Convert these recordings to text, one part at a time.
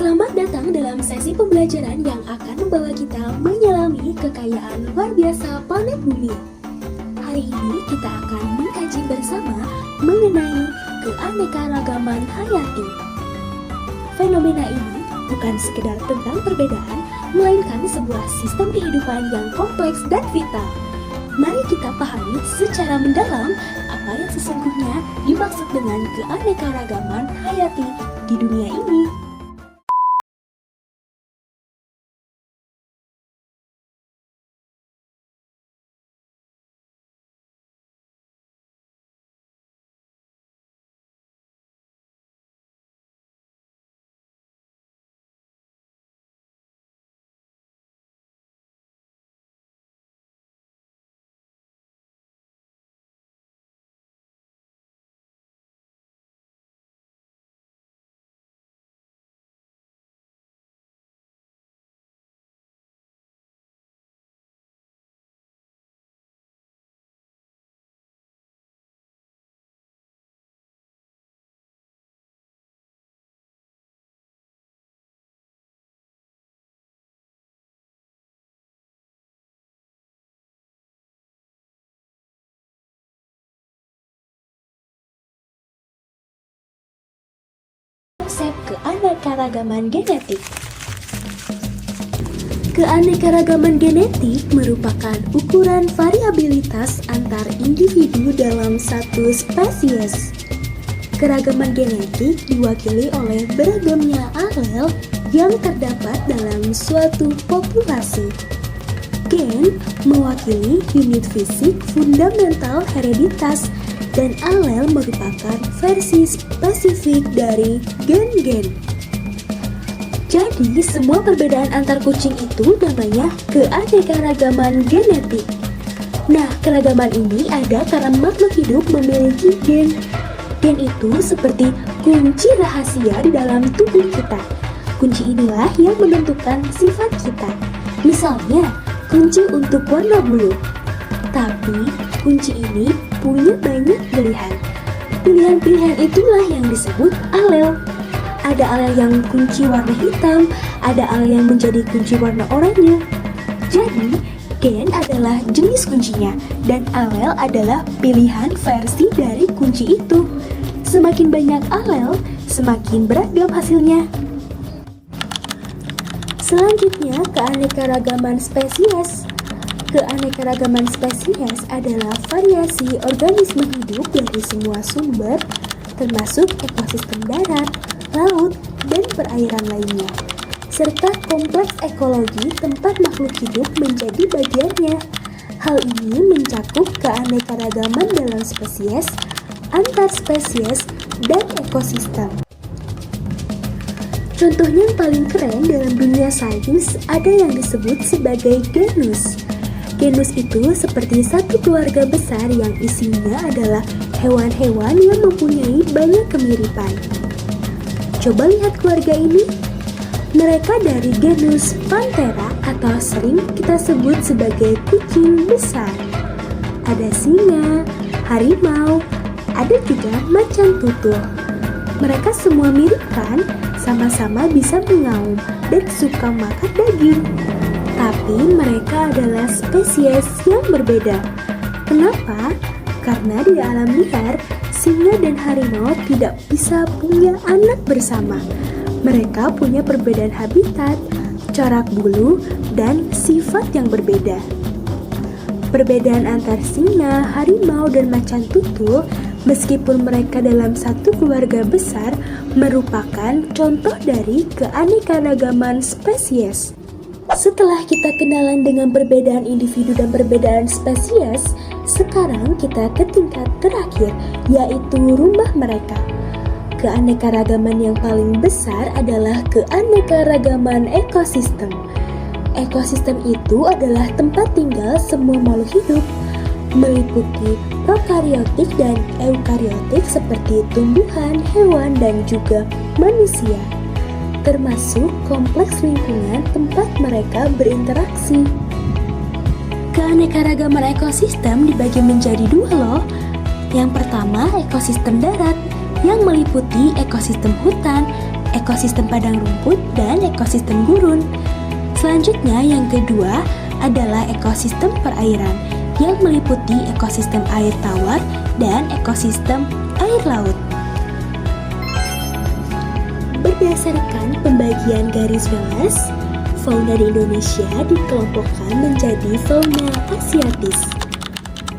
Selamat datang dalam sesi pembelajaran yang akan membawa kita menyelami kekayaan luar biasa planet Bumi. Hari ini kita akan mengkaji bersama mengenai keanekaragaman hayati. Fenomena ini bukan sekedar tentang perbedaan, melainkan sebuah sistem kehidupan yang kompleks dan vital. Mari kita pahami secara mendalam apa yang sesungguhnya dimaksud dengan keanekaragaman hayati di dunia ini. Konsep keanekaragaman genetik. Keanekaragaman genetik merupakan ukuran variabilitas antar individu dalam satu spesies. Keragaman genetik diwakili oleh beragamnya alel yang terdapat dalam suatu populasi. Gen mewakili unit fisik fundamental hereditas dan alel merupakan versi spesifik dari gen-gen. Jadi, semua perbedaan antar kucing itu namanya keanekaragaman genetik. Nah, keragaman ini ada karena makhluk hidup memiliki gen. Gen itu seperti kunci rahasia di dalam tubuh kita. Kunci inilah yang menentukan sifat kita. Misalnya, kunci untuk warna bulu. Tapi, kunci ini punya banyak pilihan. Pilihan-pilihan itulah yang disebut alel. Ada alel yang kunci warna hitam, ada alel yang menjadi kunci warna oranye. Jadi, gen adalah jenis kuncinya, dan alel adalah pilihan versi dari kunci itu. Semakin banyak alel, semakin beragam hasilnya. Selanjutnya, keanekaragaman spesies. Keanekaragaman spesies adalah variasi organisme hidup dari semua sumber, termasuk ekosistem darat, laut, dan perairan lainnya, serta kompleks ekologi tempat makhluk hidup menjadi bagiannya. Hal ini mencakup keanekaragaman dalam spesies, antar spesies, dan ekosistem. Contohnya yang paling keren dalam dunia sains ada yang disebut sebagai genus. Genus itu seperti satu keluarga besar yang isinya adalah hewan-hewan yang mempunyai banyak kemiripan. Coba lihat keluarga ini. Mereka dari genus Panthera atau sering kita sebut sebagai kucing besar. Ada singa, harimau, ada juga macan tutul. Mereka semua mirip kan? Sama-sama bisa mengaum dan suka makan daging. Tapi mereka adalah spesies yang berbeda. Kenapa? Karena di alam liar, singa dan harimau tidak bisa punya anak bersama. Mereka punya perbedaan habitat, corak bulu, dan sifat yang berbeda. Perbedaan antar singa, harimau, dan macan tutul, meskipun mereka dalam satu keluarga besar, merupakan contoh dari keanekaragaman spesies. Setelah kita kenalan dengan perbedaan individu dan perbedaan spesies, sekarang kita ke tingkat terakhir, yaitu rumah mereka. Keanekaragaman yang paling besar adalah keanekaragaman ekosistem. Ekosistem itu adalah tempat tinggal semua makhluk hidup, meliputi prokariotik dan eukariotik seperti tumbuhan, hewan, dan juga manusia, termasuk kompleks lingkungan tempat mereka berinteraksi. Keanekaragaman ekosistem dibagi menjadi dua loh. Yang pertama, ekosistem darat yang meliputi ekosistem hutan, ekosistem padang rumput, dan ekosistem gurun. Selanjutnya yang kedua adalah ekosistem perairan yang meliputi ekosistem air tawar dan ekosistem air laut. Berdasarkan pembagian garis Wallace, fauna di Indonesia dikelompokkan menjadi fauna asiatis.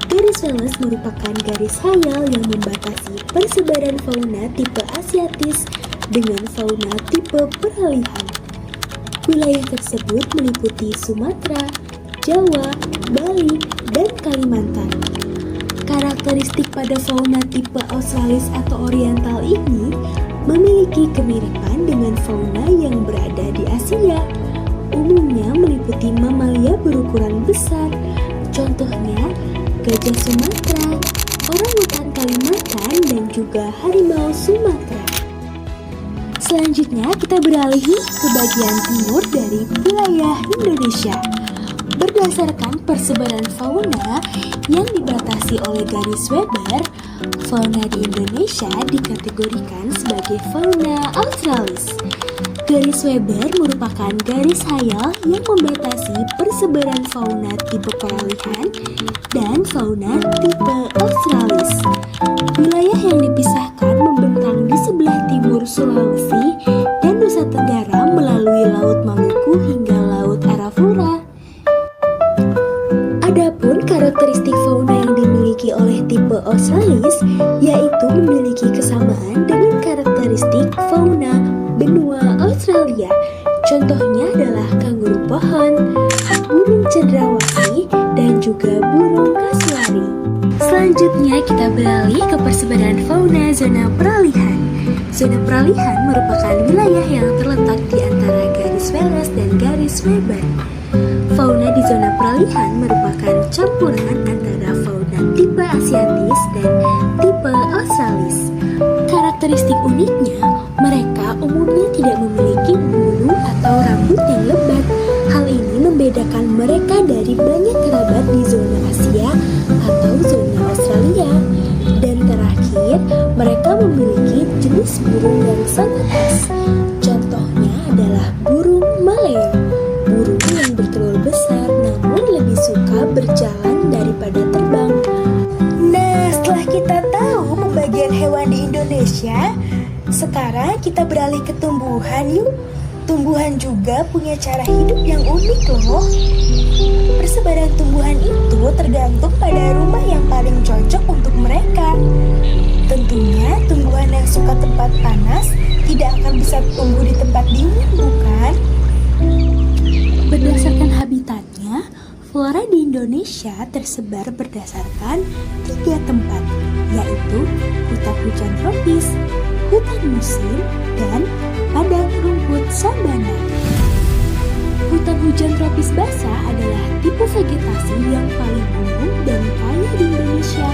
Garis Wallace merupakan garis hayal yang membatasi persebaran fauna tipe asiatis dengan fauna tipe peralihan. Wilayah tersebut meliputi Sumatera, Jawa, Bali, dan Kalimantan. Karakteristik pada fauna tipe australis atau oriental ini memiliki kemiripan dengan fauna yang berada di Asia. Umumnya meliputi mamalia berukuran besar, contohnya gajah Sumatera, orangutan Kalimantan, dan juga harimau Sumatera. Selanjutnya kita beralih ke bagian timur dari wilayah Indonesia. Berdasarkan persebaran fauna yang dibatasi oleh garis Weber, fauna di Indonesia dikategorikan sebagai fauna australis. Garis Weber merupakan garis hayal yang membatasi persebaran fauna tipe peralihan dan fauna tipe australis. Wilayah yang dipisahkan membentang di sebelah timur Sulawesi dan Nusa Tenggara melalui Laut Maluku hingga Laut Arafura. Adapun karakteristik fauna yang dimiliki oleh tipe australis yaitu memiliki kesamaan dengan karakteristik fauna benua Australia. Contohnya adalah kanguru pohon, burung cendrawasih, dan juga burung kasuari. Selanjutnya kita beralih ke persebaran fauna zona peralihan. Zona peralihan merupakan wilayah yang terletak di antara garis Wallace dan garis Weber. Fauna di zona peralihan merupakan campuran antara fauna tipe asiatis dan tipe australis. Karakteristik uniknya, mereka umumnya tidak memiliki bulu atau rambut yang lebat. Hal ini membedakan mereka dari banyak kerabat di zona Asia atau zona Australia. Dan terakhir, mereka memiliki jenis burung yang sangat khas. Contohnya adalah burung maleo, burung yang bertelur besar namun lebih suka berjalan daripada terbang. Nah, setelah kita tahu pembagian hewan di Indonesia, sekarang kita beralih ke tumbuhan yuk. Tumbuhan juga punya cara hidup yang unik loh. Persebaran tumbuhan itu tergantung pada rumah yang paling cocok untuk mereka. Tentunya tumbuhan yang suka tempat panas tidak akan bisa tumbuh di tempat dingin, bukan? Berdasarkan habitatnya, flora di Indonesia tersebar berdasarkan 3 tempat, yaitu hutan hujan tropis, hutan musim, dan padang rumput sabana. Hutan hujan tropis basah adalah tipe vegetasi yang paling umum dan kaya di Indonesia,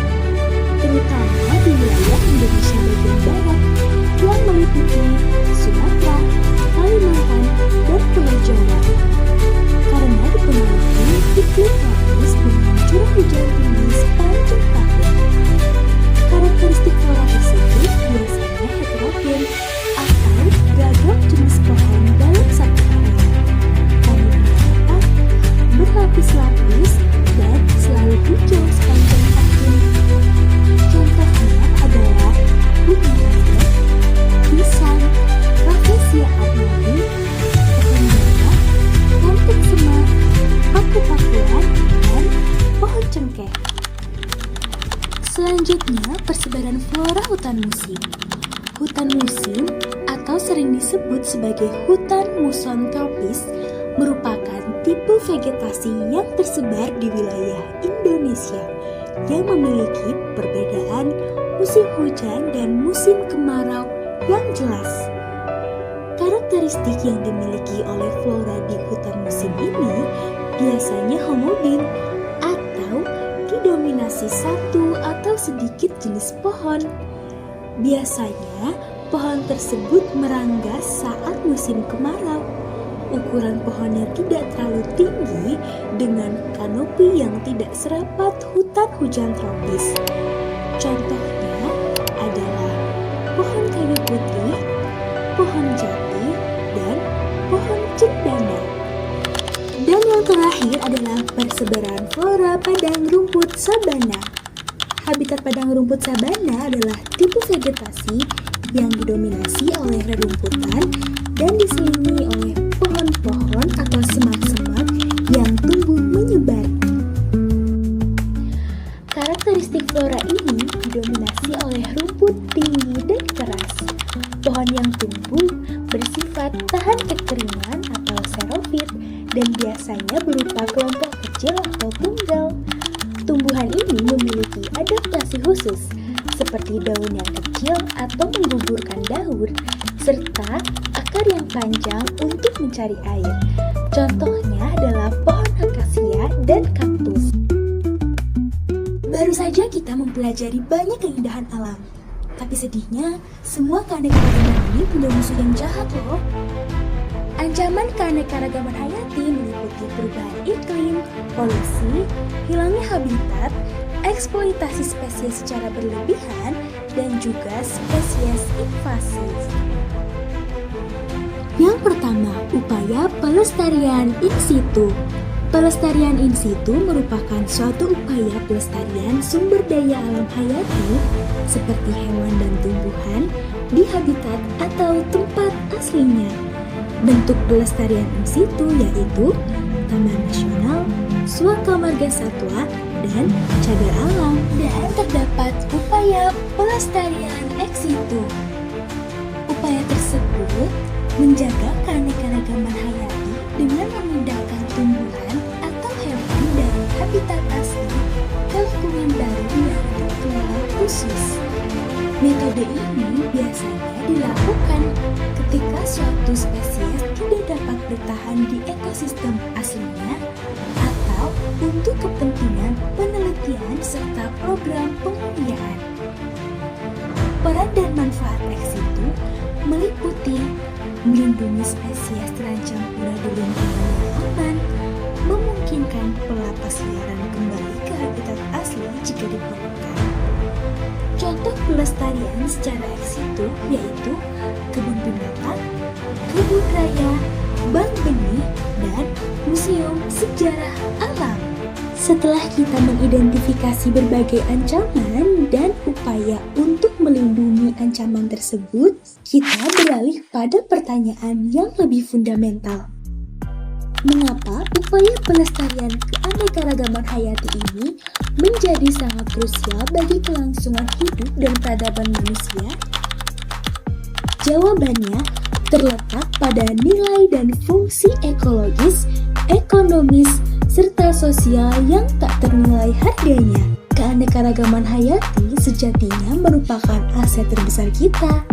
terutama di wilayah Indonesia bagian barat yang meliputi Sumatera, Kalimantan, dan Pulau Jawa. Karena dipengaruhi iklim tropis dengan curah hujan tinggi sepanjang tahun. Karakteristik flora tersebut biasanya heterogen atau gagap jenis pohon dalam satu area. Tanaman berlapis-lapis dan selalu hijau sepanjang tahun. Contohnya adalah bunga anggrek, pisang, rafflesia arnoldi, pohon bawah, kantung semar, paku-pakuan, dan pohon cengkeh. Selanjutnya, persebaran flora hutan musim. Hutan musim atau sering disebut sebagai hutan muson tropis merupakan tipe vegetasi yang tersebar di wilayah Indonesia yang memiliki perbedaan musim hujan dan musim kemarau yang jelas. Karakteristik yang dimiliki oleh flora di hutan musim ini biasanya homogen atau didominasi satu atau sedikit jenis pohon. Biasanya, pohon tersebut meranggas saat musim kemarau. Ukuran pohonnya tidak terlalu tinggi dengan kanopi yang tidak serapat hutan hujan tropis. Contohnya adalah pohon kayu putih, pohon jati, persebaran flora padang rumput sabana. Habitat padang rumput sabana adalah tipe vegetasi yang didominasi oleh rerumputan dan diselimuti oleh pohon-pohon atau semak-semak yang tumbuh menyebar. Karakteristik flora ini didominasi oleh rumput tinggi dan keras. Pohon yang tumbuh bersifat tahan kekeringan atau xerophyt dan biasanya berupa kelompok kecil atau tunggal. Tumbuhan ini memiliki adaptasi khusus, seperti daun yang kecil atau menggugurkan daun, serta akar yang panjang untuk mencari air. Contohnya adalah pohon akasia dan kaktus. Baru saja kita mempelajari banyak keindahan alam. Tapi sedihnya, semua keanekaragaman ini punya musuh yang jahat loh. Ancaman keanekaragaman hayati meliputi perubahan iklim, polusi, hilangnya habitat, eksploitasi spesies secara berlebihan, dan juga spesies invasif. Yang pertama, upaya pelestarian in situ. Pelestarian in situ merupakan suatu upaya pelestarian sumber daya alam hayati seperti hewan dan tumbuhan di habitat atau tempat aslinya. Bentuk pelestarian in situ yaitu Taman Nasional, Suaka Marga Satwa, dan cagar alam. Dan terdapat upaya pelestarian ex situ. Upaya tersebut menjaga keanekaragaman hayati dengan memindahkan tumbuhan atau hewan dari habitat asli ke lingkungan baru yang dikelola khusus. Metode ini biasanya dilakukan ketika suatu spesies tidak dapat bertahan di ekosistem aslinya atau untuk kepentingan penelitian serta program pemulihan. Peran dan manfaat ex situ meliputi melindungi spesies terancam punah di lingkungan yang aman, memungkinkan pelepas liaran kembali ke habitat asli jika diperlukan. Contoh pelestarian secara ex situ yaitu kebun binatang, kebun raya, bank benih, dan museum sejarah alam. Setelah kita mengidentifikasi berbagai ancaman dan upaya untuk melindungi ancaman tersebut, kita beralih pada pertanyaan yang lebih fundamental. Mengapa upaya pelestarian keanekaragaman hayati ini menjadi sangat krusial bagi kelangsungan hidup dan peradaban manusia? Jawabannya terletak pada nilai dan fungsi ekologis, ekonomis, serta sosial yang tak ternilai harganya. Keanekaragaman hayati sejatinya merupakan aset terbesar kita.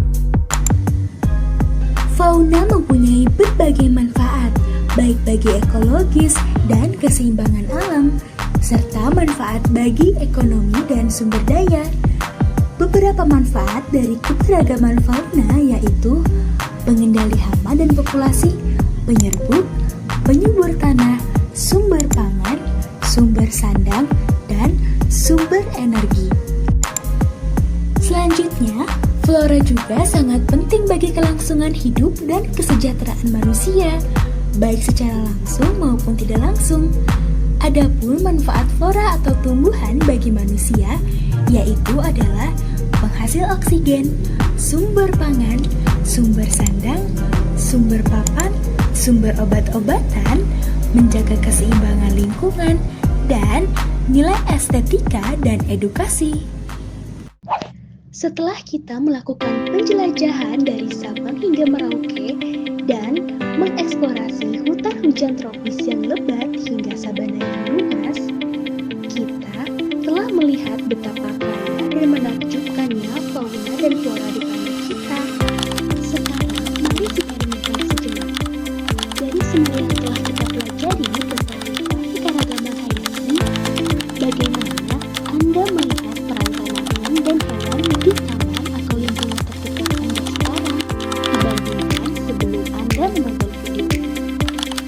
Fauna mempunyai berbagai manfaat, baik bagi ekologis dan keseimbangan alam, serta manfaat bagi ekonomi dan sumber daya. Beberapa manfaat dari keberagaman fauna yaitu pengendali hama dan populasi, penyerbuk, penyubur tanah, sumber pangan, sumber sandang, dan sumber energi. Selanjutnya, flora juga sangat penting bagi kelangsungan hidup dan kesejahteraan manusia, baik secara langsung maupun tidak langsung. Adapun manfaat flora atau tumbuhan bagi manusia yaitu adalah penghasil oksigen, sumber pangan, sumber sandang, sumber papan, sumber obat-obatan, menjaga keseimbangan lingkungan, dan nilai estetika dan edukasi. Setelah kita melakukan penjelajahan dari Sabang hingga Merauke dan mengeksplorasi hutan hujan tropis yang lebat hingga sabana yang luas, kita telah melihat betapa kaya dan menakjubkannya fauna dan flora di planet kita. Sekarang, mari kita renungkan sejenak. Dari semua yang telah kita pelajari tentang keanekaragaman hayati, bagaimana Anda melihat peran tanaman dan hewan di taman atau lingkungan terdekat Anda sekarang dibandingkan sebelum Anda menonton video ini?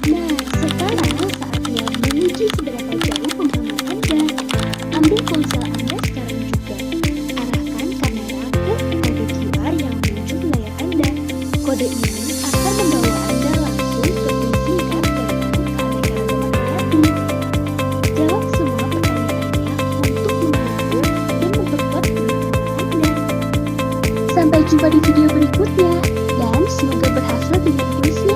Nah, sekarang saatnya menguji seberapa jauh pemahaman Anda. Ambil ponsel Anda sekarang juga. Arahkan kamera ke kode QR yang muncul di layar Anda. Kode ini akan membawa Anda langsung ke link singkat jumpa di video berikutnya dan semoga berhasil dengan kuisnya.